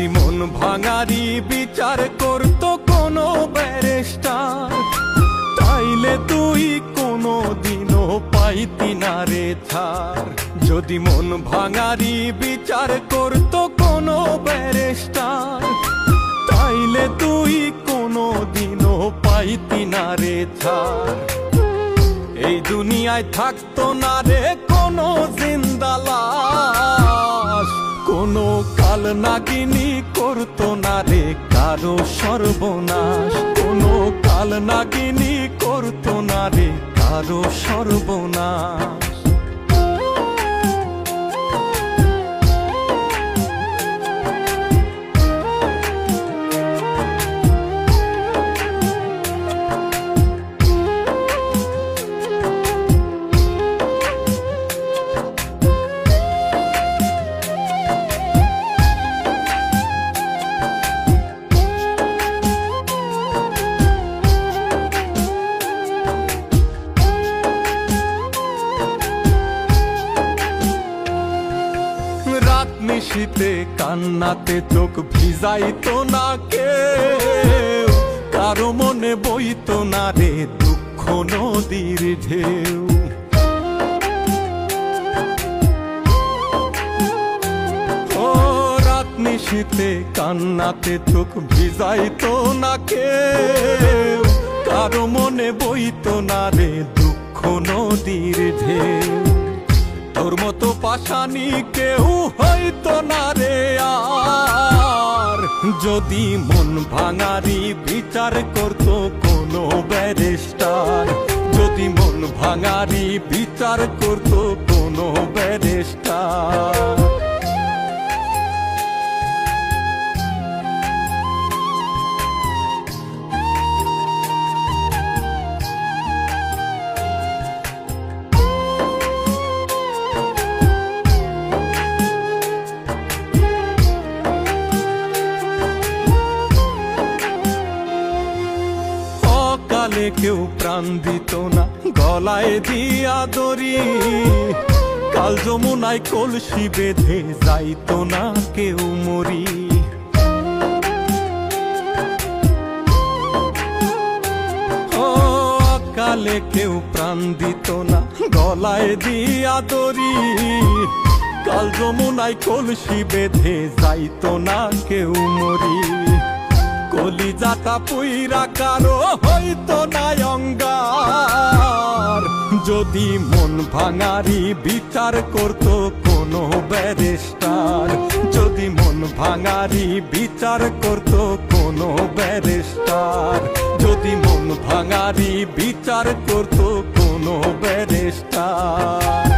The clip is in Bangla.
মন ভাঙারি বিচার করতো কোনো ব্যারিস্টার, তাইলে তুই কোনো দিনও পাইতি না রে ছাড়। যদি মন ভাঙারি বিচার করতো কোনো ব্যারিস্টার, তাইলে তুই কোনো দিনও পাইতি না রে ছাড়। এই দুনিয়ায় থাকতো না রে কোনো জিন্দা লাশ, কোনো কাল নাগিনী করতো না রে কারো সর্বনাশ, কোনো কাল নাগিনী করতো না রে কারো সর্বনাশ। রাত নিশীতে কান্নাতে চোখ ভিজাইতো না কেউ, কারো মনে বইতো না রে দুঃখ নদীর ঢেউ। ও রাত নিশীতে কান্নাতে চোখ ভিজাইতো না কেউ, কারো মনে বইতো না রে দুঃখ নদীর ঢেউ। তোর মতো পাশানি কেউ হইতো না রে আর, যদি মন ভাঙারি বিচার করতো কোনো ব্যারিস্টার, যদি মন ভাঙারি বিচার করতো কোনো ব্যারিস্টার। কালে কেউ প্রাণ দিত না গলায় দিয়া দড়ি, কাল যমুনায় কলসি বেঁধে যাইতো না কেউ মরি। ও কালে কেউ প্রাণ দিত না গলায় দিয়া দড়ি, কাল যমুনায় কলসি বেঁধে যাইতো না কেউ মরি। কলিজাটা পুইরা কারো হইতো না অঙ্গার, যদি মন ভাঙারি বিচার করতো কোনো ব্যারিস্টার, যদি মন ভাঙারি বিচার করতো কোনো ব্যারিস্টার, যদি মন ভাঙারি বিচার করতো কোনো ব্যারিস্টার।